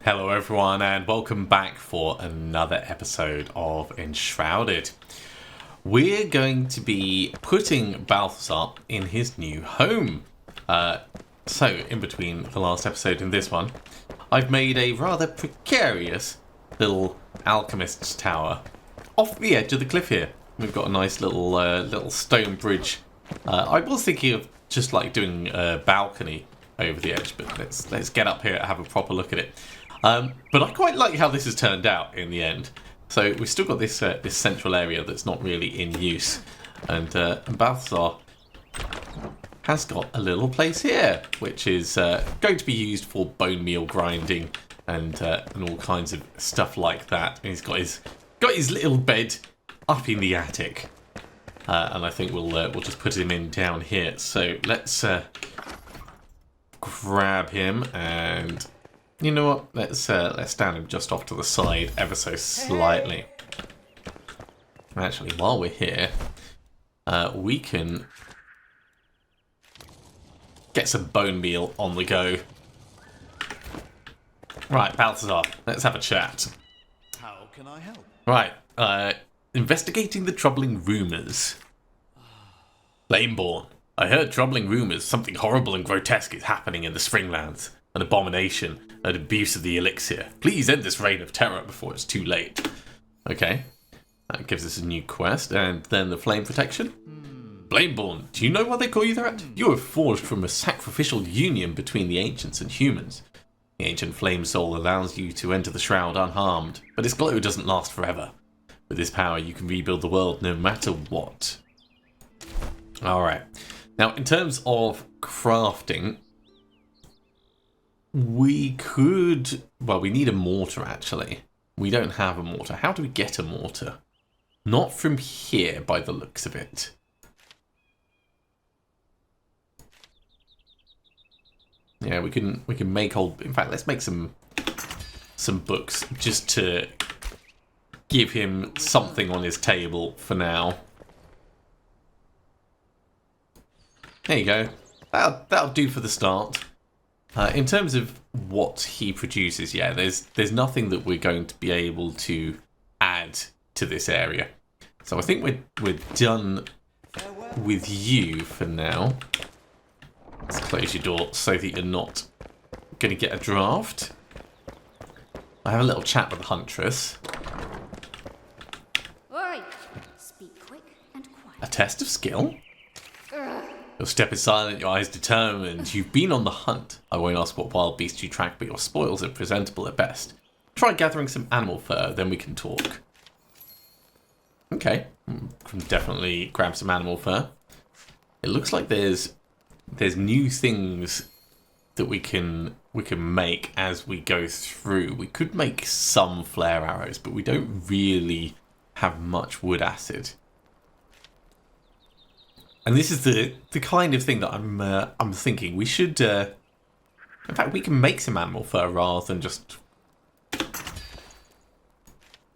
Hello everyone and welcome back for another episode of Enshrouded. We're going to be putting Balthazar in his new home. So in between the last episode and this one, I've made a rather precarious little alchemist's tower off the edge of the cliff here. We've got a nice little stone bridge. I was thinking of just like doing a balcony over the edge, but let's get up here and have a proper look at it. But I quite like how this has turned out in the end. So we've still got this this central area that's not really in use, and Balthazar has got a little place here, which is going to be used for bone meal grinding and all kinds of stuff like that. And he's got his little bed up in the attic, and I think we'll just put him in down here. So let's grab him and. You know what? Let's stand him just off to the side ever so slightly. Actually, while we're here, we can get some bone meal on the go. Right, Balthazar, let's have a chat. How can I help? Right, investigating the troubling rumours. Flameborn, I heard troubling rumours. Something horrible and grotesque is happening in the Springlands. An abomination, an abuse of the elixir. Please end this reign of terror before it's too late. Okay, that gives us a new quest. And then the flame protection. Flameborn, do you know why they call you that? You were forged from a sacrificial union between the ancients and humans. The ancient flame soul allows you to enter the shroud unharmed, but its glow doesn't last forever. With this power, you can rebuild the world no matter what. Alright, now in terms of crafting, we could... Well, we need a mortar, actually. We don't have a mortar. How do we get a mortar? Not from here, by the looks of it. Yeah, we can make old... In fact, let's make some books just to give him something on his table for now. There you go. That'll do for the start. In terms of what he produces, yeah, there's nothing that we're going to be able to add to this area. So I think we're done with you for now. Let's close your door so that you're not going to get a draft. I have a little chat with the huntress. Oi! Speak quick and quiet. A test of skill? Your step is silent, your eyes determined. You've been on the hunt. I won't ask what wild beast you track, but your spoils are presentable at best. Try gathering some animal fur, then we can talk. Okay, can definitely grab some animal fur. It looks like there's new things that we can make as we go through. We could make some flare arrows, but we don't really have much wood acid. And this is the kind of thing that I'm thinking we should. In fact, we can make some animal fur rather than just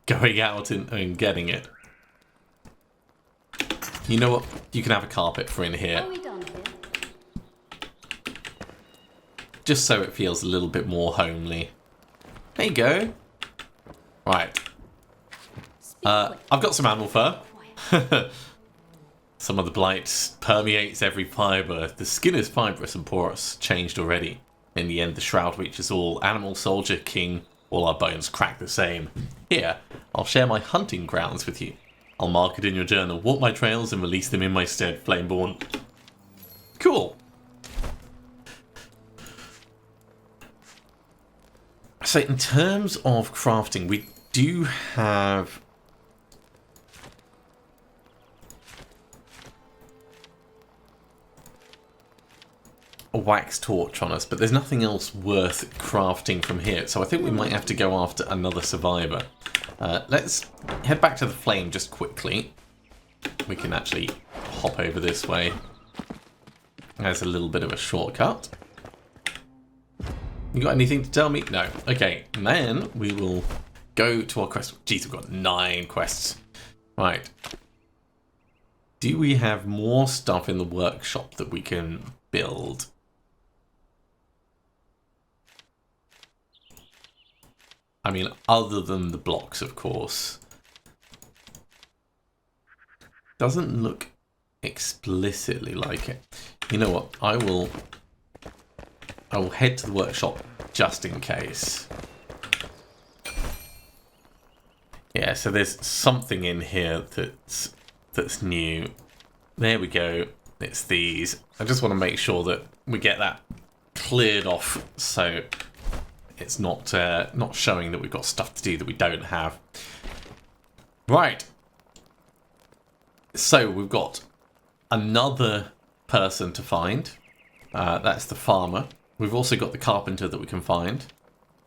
going out and getting it. You know what? You can have a carpet for in here. Are we done here? Just so it feels a little bit more homely. There you go. Right. I've got some animal fur. Some of the blight permeates every fibre. The skin is fibrous and porous, changed already. In the end, the shroud reaches all. Animal, soldier, king, all our bones crack the same. Here, I'll share my hunting grounds with you. I'll mark it in your journal, walk my trails, and release them in my stead, Flameborn. Cool. So in terms of crafting, we do have... a wax torch on us, but there's nothing else worth crafting from here, so I think we might have to go after another survivor. Let's head back to the flame just quickly. We can actually hop over this way. There's a little bit of a shortcut. You got anything to tell me? No. Okay, and then we will go to our quest. Jeez, we've got 9 quests. Right. Do we have more stuff in the workshop that we can build? I mean, other than the blocks, of course. Doesn't look explicitly like it. You know what? I will head to the workshop just in case. Yeah, so there's something in here that's new. There we go. It's these. I just want to make sure that we get that cleared off so it's not showing that we've got stuff to do that we don't have. Right. So we've got another person to find. That's the farmer. We've also got the carpenter that we can find.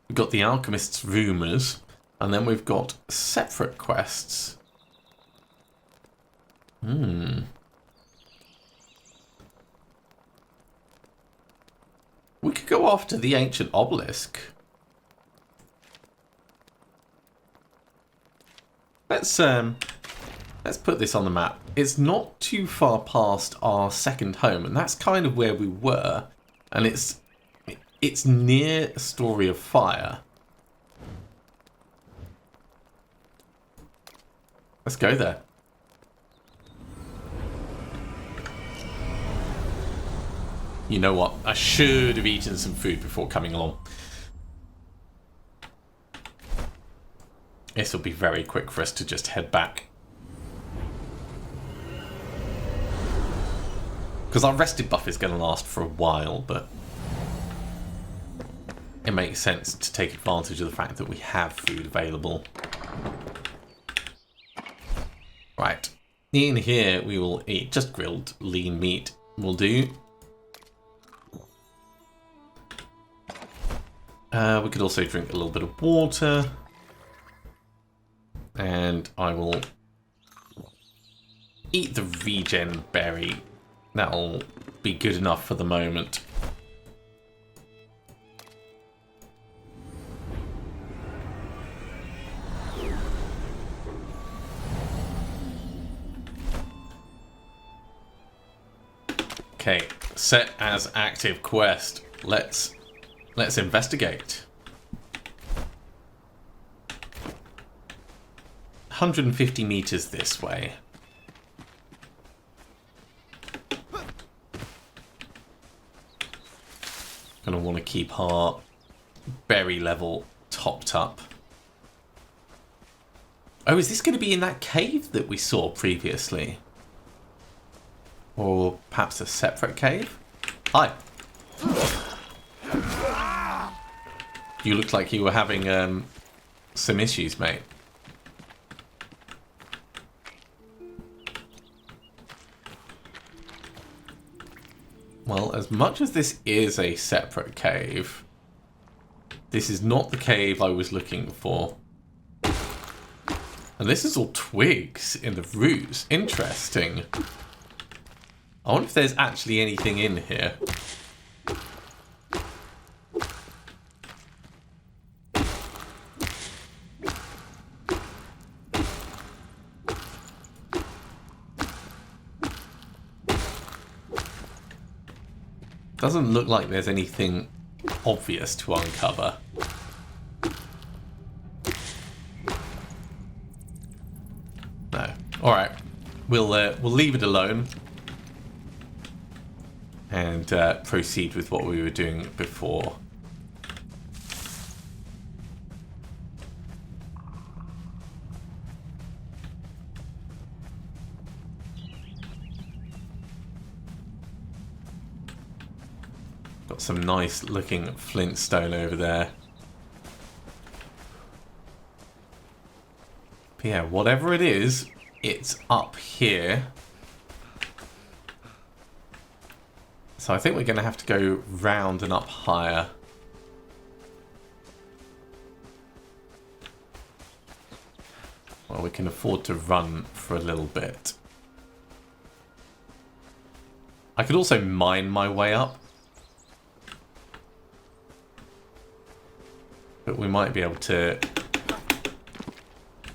We've got the alchemist's rumours. And then we've got separate quests. We could go after the ancient obelisk. Let's put this on the map. It's not too far past our second home, and that's kind of where we were. And it's near a story of fire. Let's go there. You know what? I should have eaten some food before coming along. This will be very quick for us to just head back. Because our rested buff is going to last for a while, but it makes sense to take advantage of the fact that we have food available. Right. In here we will eat just grilled lean meat. Will do. We could also drink a little bit of water. And I will eat the regen berry. That'll be good enough for the moment. Okay, set as active quest. Let's investigate. 150 meters this way. Gonna want to keep our berry level topped up. Oh, is this going to be in that cave that we saw previously? Or perhaps a separate cave? Hi. You looked like you were having some issues, mate. Well, as much as this is a separate cave, this is not the cave I was looking for. And this is all twigs in the roots. Interesting. I wonder if there's actually anything in here. Doesn't look like there's anything obvious to uncover. No. All right. We'll leave it alone and proceed with what we were doing before. Got some nice looking flintstone over there. But yeah, whatever it is, it's up here. So I think we're going to have to go round and up higher. Well, we can afford to run for a little bit. I could also mine my way up. But we might be able to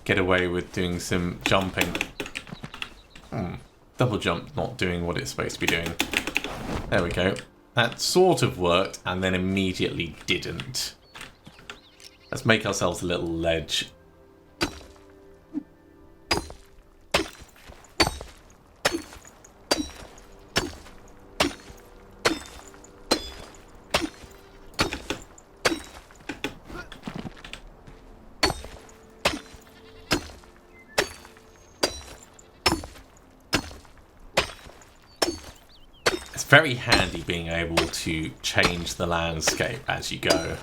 get away with doing some jumping. Double jump not doing what it's supposed to be doing. There we go. That sort of worked and then immediately didn't. Let's make ourselves a little ledge. It's very handy being able to change the landscape as you go.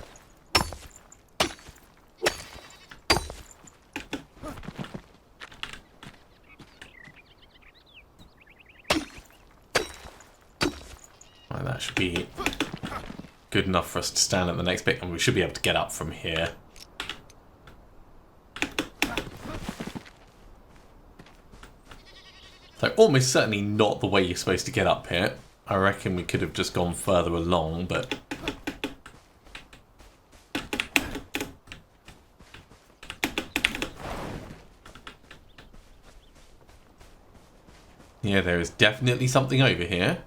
Right, that should be good enough for us to stand at the next bit, and we should be able to get up from here. So almost certainly not the way you're supposed to get up here. I reckon we could have just gone further along, but... yeah, there is definitely something over here.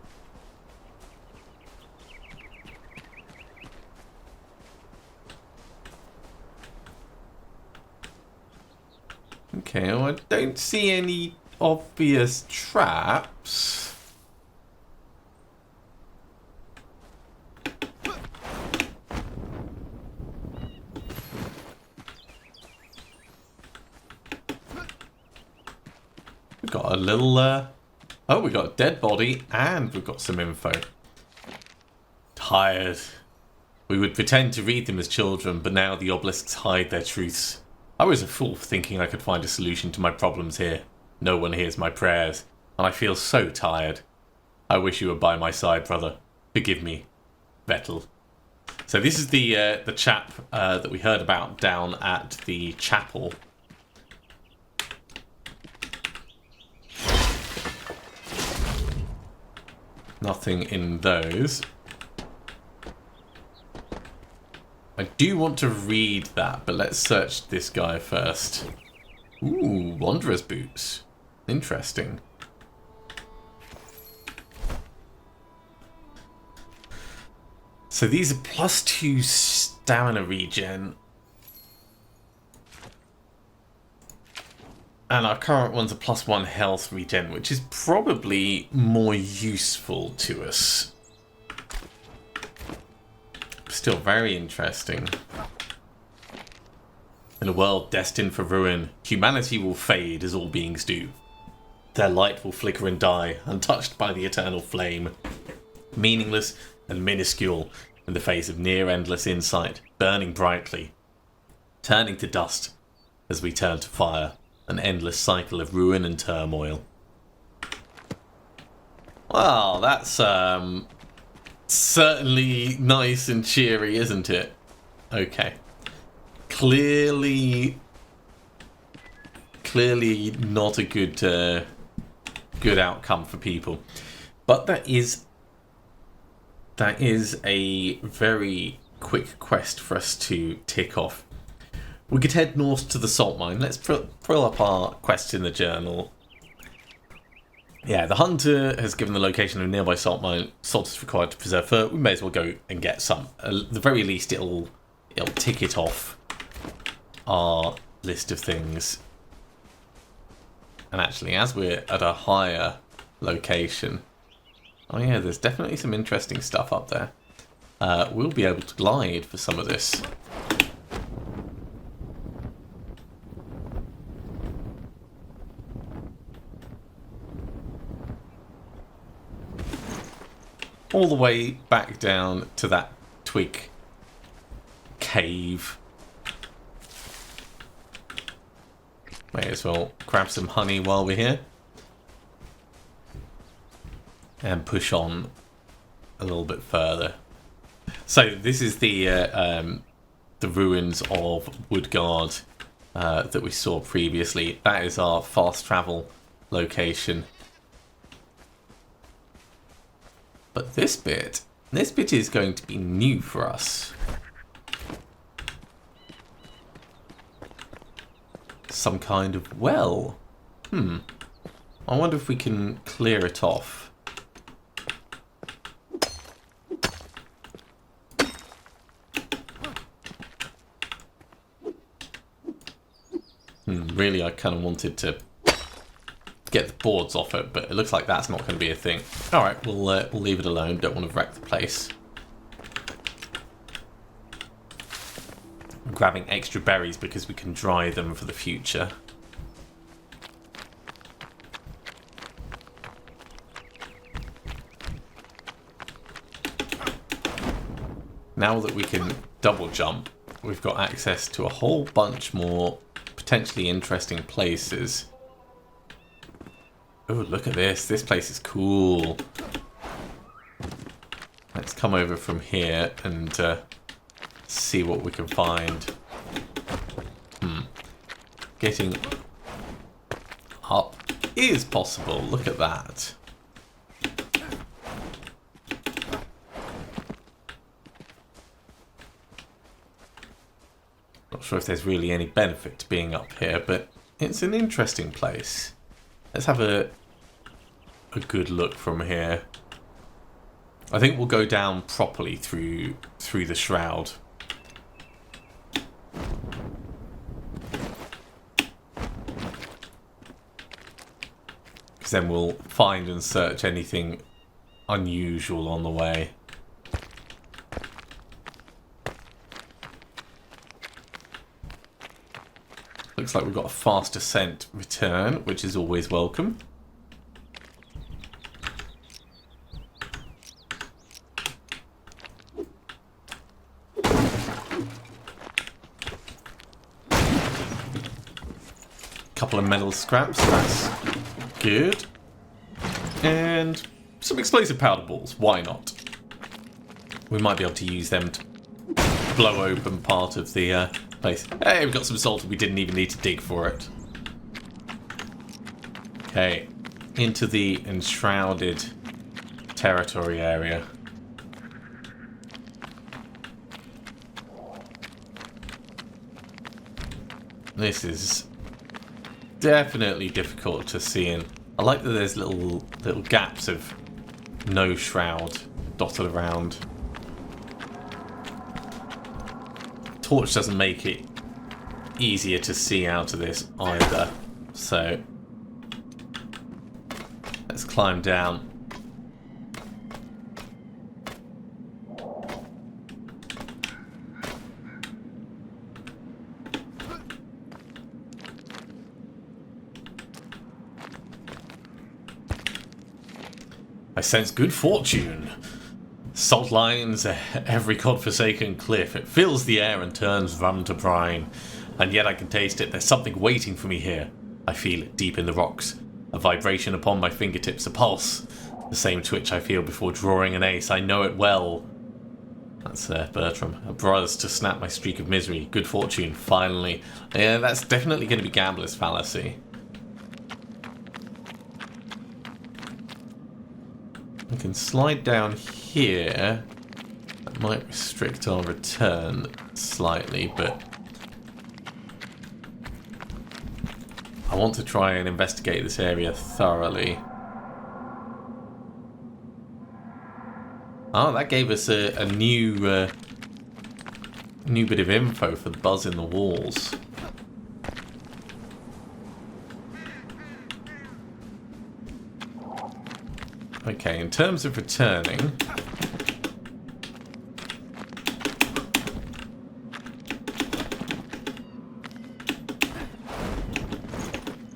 Okay, well, I don't see any obvious traps. We've got a little, oh, we got a dead body, and we've got some info. Tired. We would pretend to read them as children, but now the obelisks hide their truths. I was a fool for thinking I could find a solution to my problems here. No one hears my prayers, and I feel so tired. I wish you were by my side, brother. Forgive me, Vettel. So this is the chap that we heard about down at the chapel. Nothing in those. I do want to read that, but let's search this guy first. Ooh, Wanderer's Boots. Interesting. So these are +2 stamina regen. And our current one's a +1 health regen, which is probably more useful to us. Still very interesting. In a world destined for ruin, humanity will fade as all beings do. Their light will flicker and die, untouched by the eternal flame. Meaningless and minuscule in the face of near-endless insight, burning brightly. Turning to dust as we turn to fire. An endless cycle of ruin and turmoil. Well, that's certainly nice and cheery, isn't it? Okay. Clearly not a good outcome for people. But that is a very quick quest for us to tick off. We could head north to the salt mine. Let's pull up our quest in the journal. Yeah, the hunter has given the location of a nearby salt mine. Salt is required to preserve fur. We may as well go and get some. At the very least, it'll tick it off our list of things. And actually, as we're at a higher location, oh yeah, there's definitely some interesting stuff up there. We'll be able to glide for some of this. All the way back down to that twig cave. May as well grab some honey while we're here. And push on a little bit further. So this is the ruins of Woodguard that we saw previously. That is our fast travel location. But this bit is going to be new for us. Some kind of well. I wonder if we can clear it off. Really, I kind of wanted to get the boards off it, but it looks like that's not going to be a thing. Alright, we'll leave it alone. Don't want to wreck the place. I'm grabbing extra berries because we can dry them for the future. Now that we can double jump, we've got access to a whole bunch more potentially interesting places. Oh, look at this. This place is cool. Let's come over from here and see what we can find. Getting up is possible. Look at that. Not sure if there's really any benefit to being up here, but it's an interesting place. Let's have a good look from here. I think we'll go down properly through the shroud. Because then we'll find and search anything unusual on the way. Looks like we've got a fast ascent return, which is always welcome. Couple of metal scraps, that's good. And some explosive powder balls, why not? We might be able to use them to blow open part of the place. Hey, we've got some salt and we didn't even need to dig for it. Okay, into the Enshrouded territory area. This is definitely difficult to see in. I like that there's little gaps of no shroud dotted around. Torch doesn't make it easier to see out of this either, so let's climb down. I sense good fortune. Salt lines every godforsaken cliff. It fills the air and turns rum to brine. And yet I can taste it. There's something waiting for me here. I feel it deep in the rocks. A vibration upon my fingertips, a pulse. The same twitch I feel before drawing an ace. I know it well. That's Bertram. A buzz to snap my streak of misery. Good fortune, finally. Yeah, that's definitely going to be Gambler's Fallacy. We can slide down here. That might restrict our return slightly, but I want to try and investigate this area thoroughly. Oh, that gave us a new bit of info for the buzz in the walls. Okay, in terms of returning,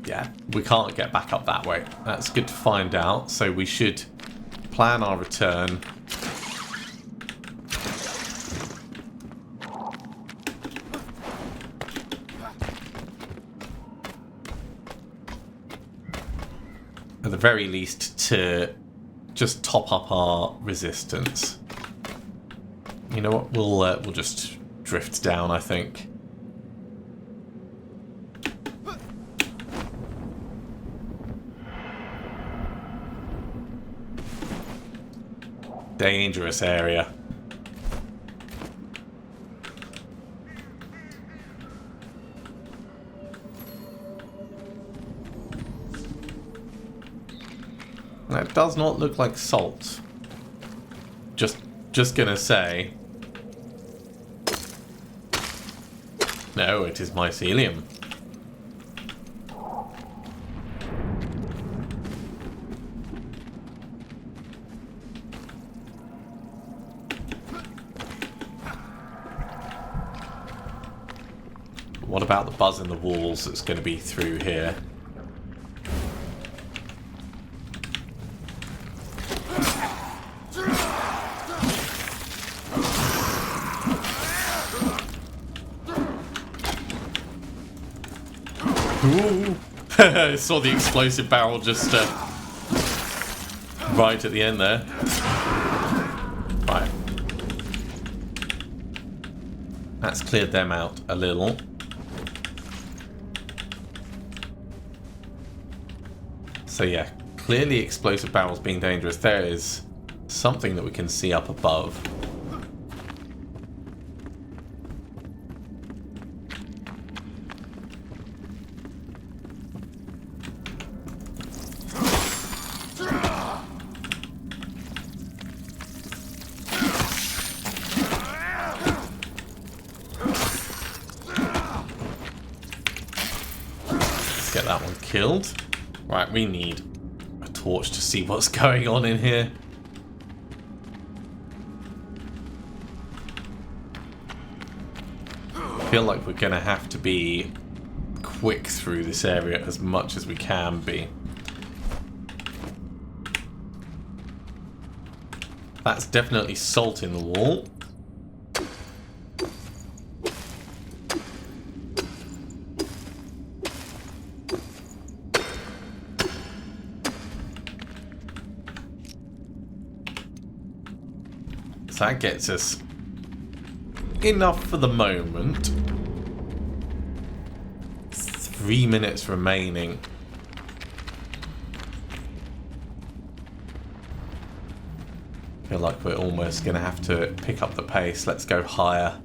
yeah, we can't get back up that way. That's good to find out. So we should plan our return. At the very least, to just top up our resistance. You know what? We'll just drift down, I think. Dangerous area. That does not look like salt. Just gonna say. No, it is mycelium. What about the buzz in the walls that's going to be through here? Ooh. I saw the explosive barrel just right at the end there. Right. That's cleared them out a little. So yeah, clearly explosive barrels being dangerous. There is something that we can see up above. Get that one killed. Right, we need a torch to see what's going on in here. I feel like we're going to have to be quick through this area as much as we can be. That's definitely salt in the wall. So that gets us enough for the moment. 3 minutes remaining. Feel like we're almost going to have to pick up the pace. Let's go higher.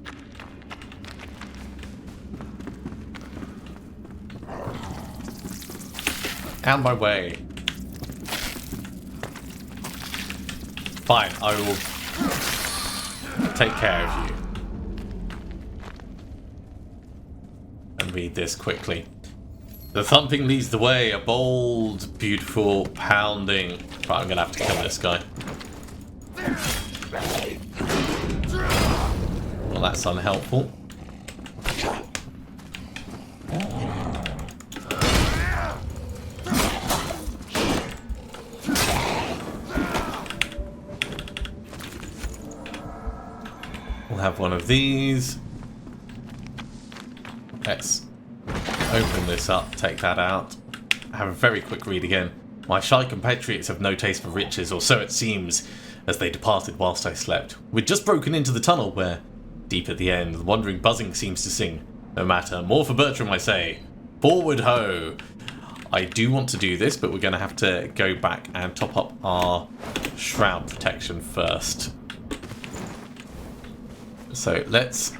Out of my way. Fine, I will take care of you. And read this quickly. The thumping leads the way, a bold, beautiful pounding. Right, I'm gonna have to kill this guy. Well, that's unhelpful. We'll have one of these. Let's open this up, take that out. Have a very quick read again. My shy compatriots have no taste for riches, or so it seems, as they departed whilst I slept. We'd just broken into the tunnel where, deep at the end, the wandering buzzing seems to sing. No matter, more for Bertram, I say. Forward ho! I do want to do this, but we're going to have to go back and top up our shroud protection first. So let's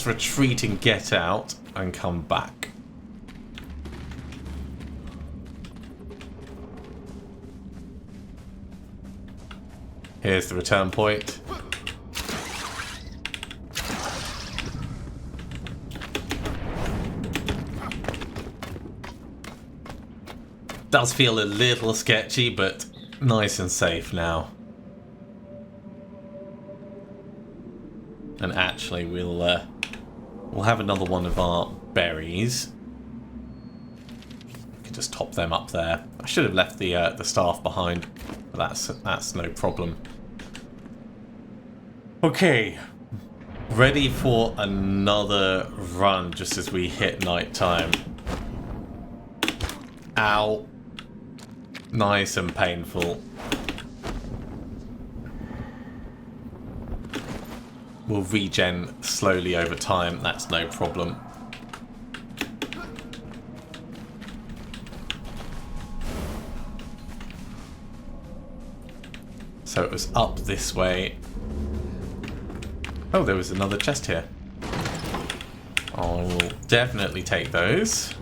retreat and get out and come back. Here's the return point. Does feel a little sketchy, but nice and safe now. And actually, we'll have another one of our berries. We can just top them up there. I should have left the staff behind, but that's no problem. Okay, ready for another run just as we hit night time. Ow. Nice and painful. We'll regen slowly over time, that's no problem. So it was up this way. Oh, there was another chest here. I will definitely take those.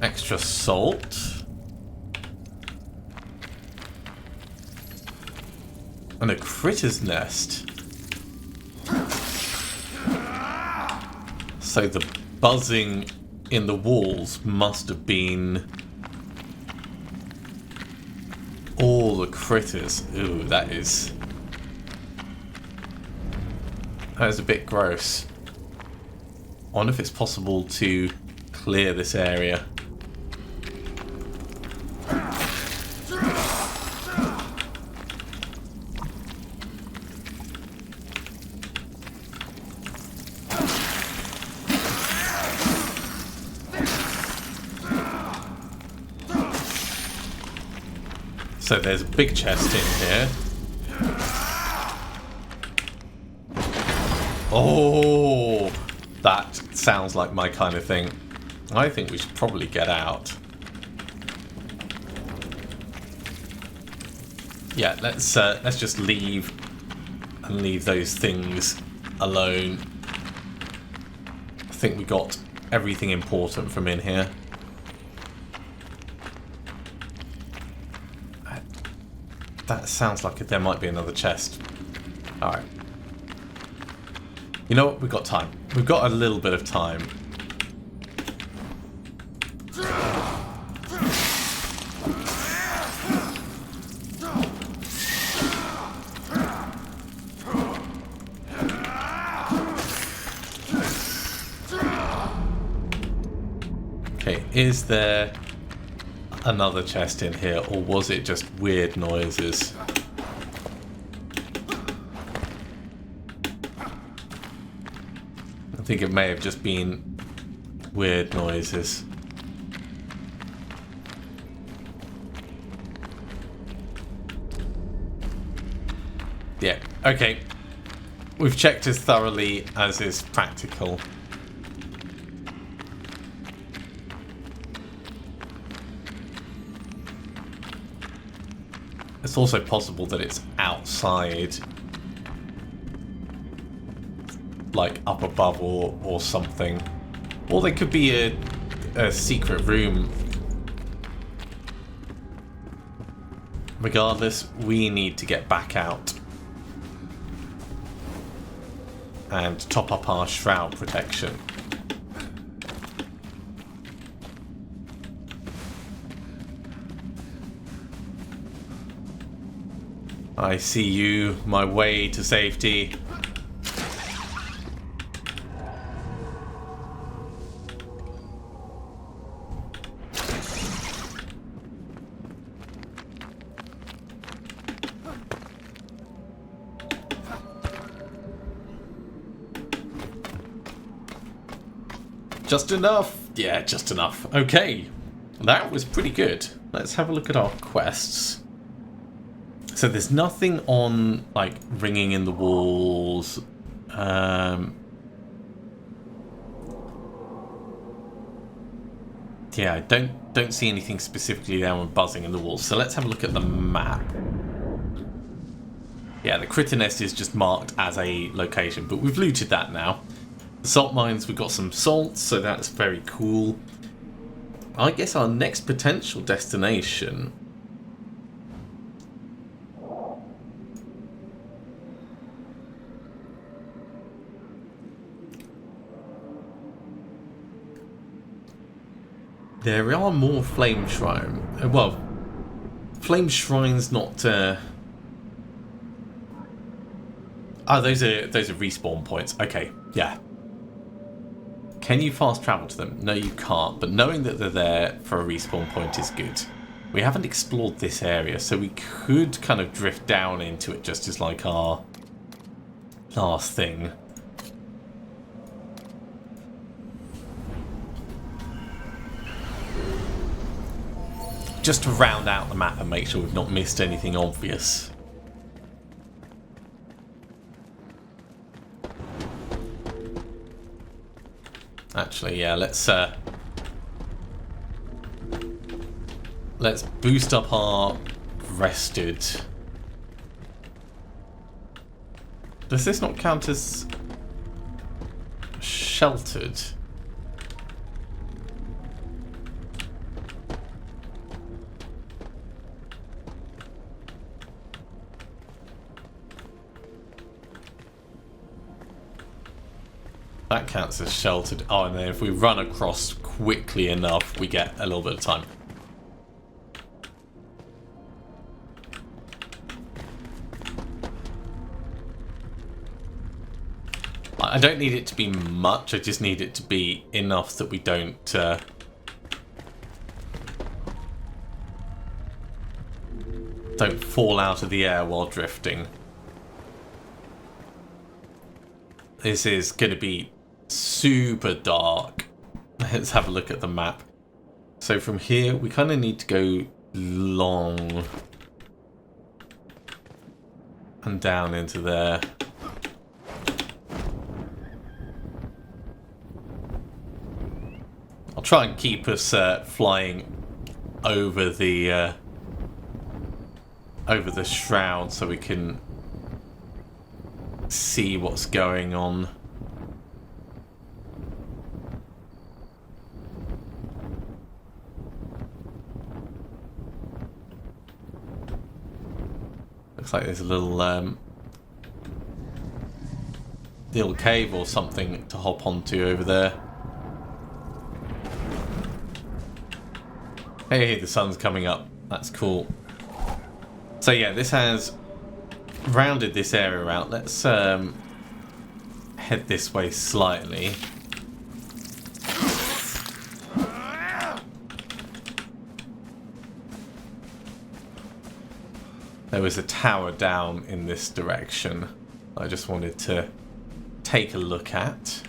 Extra salt. And a critter's nest. So the buzzing in the walls must have been all the critters. Ooh, that is a bit gross. I wonder if it's possible to clear this area. So there's a big chest in here. Oh, that sounds like my kind of thing. I think we should probably get out. Yeah, let's just leave and leave those things alone. I think we got everything important from in here. That sounds like there might be another chest. Alright. You know what? We've got time. We've got a little bit of time. Okay, is there another chest in here, or was it just weird noises? I think it may have just been weird noises. Yeah, okay. We've checked as thoroughly as is practical. It's also possible that it's outside, like up above or something. Or there could be a secret room. Regardless, we need to get back out and top up our shroud protection. I see you, my way to safety. Just enough. Yeah, just enough. Okay, that was pretty good. Let's have a look at our quests. So there's nothing on, like, ringing in the walls. Yeah, I don't see anything specifically there on buzzing in the walls. So let's have a look at the map. Yeah, the critter nest is just marked as a location, but we've looted that now. The salt mines, we've got some salt, so that's very cool. I guess our next potential destination... There are more flame shrine. Well, flame shrines not. Oh, those are respawn points. Okay, yeah. Can you fast travel to them? No, you can't. But knowing that they're there for a respawn point is good. We haven't explored this area, so we could kind of drift down into it just as like our last thing. Just to round out the map and make sure we've not missed anything obvious. Actually, yeah, let's boost up our rested. Does this not count as sheltered? That counts as sheltered. Oh, and then if we run across quickly enough, we get a little bit of time. I don't need it to be much, I just need it to be enough that we don't fall out of the air while drifting. This is going to be super dark. Let's have a look at the map. So from here, we kind of need to go long and down into there. I'll try and keep us flying over the shroud so we can see what's going on. Looks like there's a little cave or something to hop onto over there. Hey, the sun's coming up. That's cool. So yeah, this has rounded this area out. Let's head this way slightly. There was a tower down in this direction I just wanted to take a look at.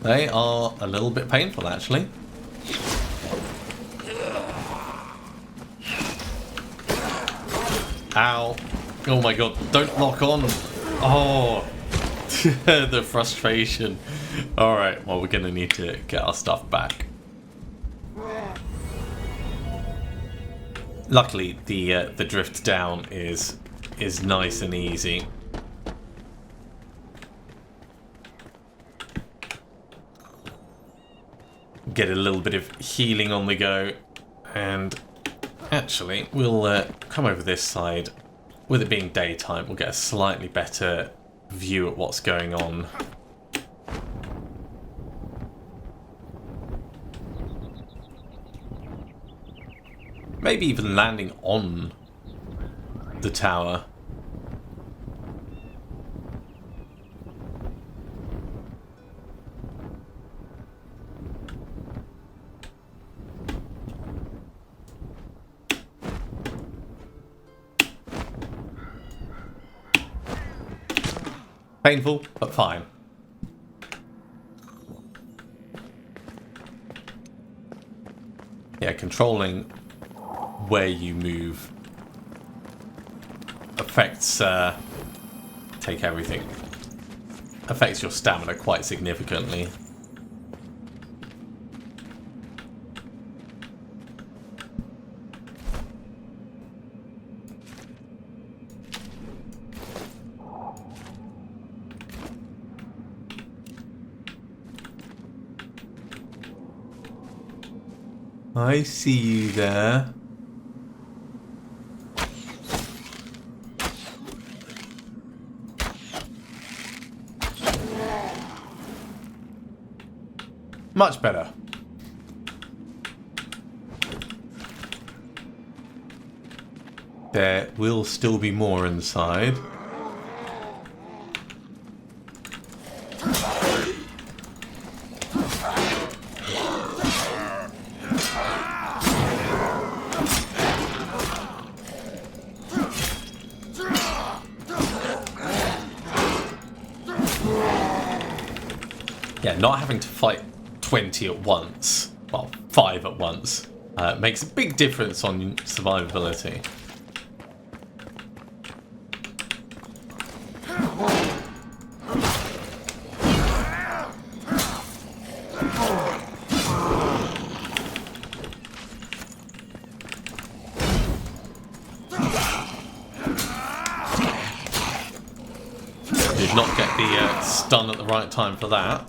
They are a little bit painful, actually. Ow. Oh my god, don't lock on. Oh, the frustration. Alright, well, we're going to need to get our stuff back. Luckily, the drift down is nice and easy. Get a little bit of healing on the go, and actually we'll come over this side. With it being daytime, we'll get a slightly better view at what's going on. Maybe even landing on the tower. Painful, but fine. Yeah, controlling where you move affects take everything. Affects your stamina quite significantly. I see you there. Much better. There will still be more inside. Yeah, not having to fight 20 at once, well, 5 at once, makes a big difference on survivability. Did not get the stun at the right time for that,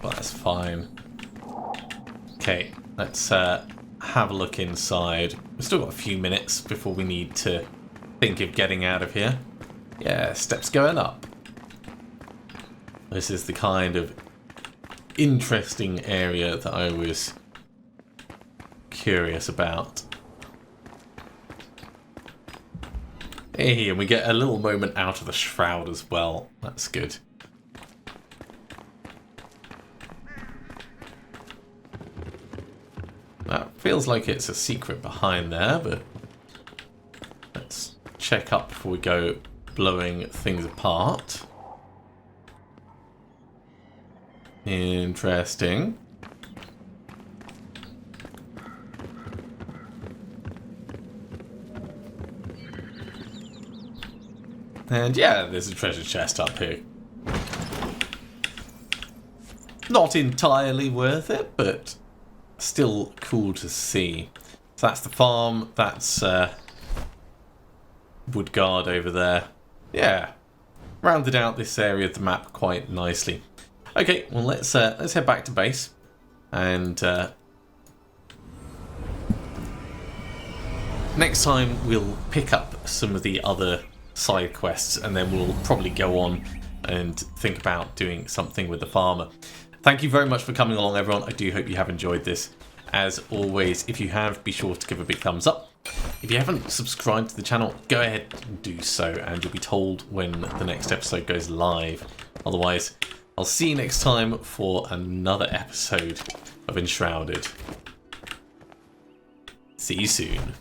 but that's fine. Okay, let's have a look inside. We've still got a few minutes before we need to think of getting out of here. Yeah, steps going up. This is the kind of interesting area that I was curious about. Hey, and we get a little moment out of the shroud as well. That's good. That feels like it's a secret behind there, but let's check up before we go blowing things apart. Interesting. And yeah, there's a treasure chest up here. Not entirely worth it, but still cool to see. So that's the farm. That's Woodguard over there. Yeah, rounded out this area of the map quite nicely. Okay, well let's head back to base, and next time we'll pick up some of the other side quests, and then we'll probably go on and think about doing something with the farmer. Thank you very much for coming along, everyone. I do hope you have enjoyed this. As always, if you have, be sure to give a big thumbs up. If you haven't subscribed to the channel, go ahead and do so, and you'll be told when the next episode goes live. Otherwise, I'll see you next time for another episode of Enshrouded. See you soon.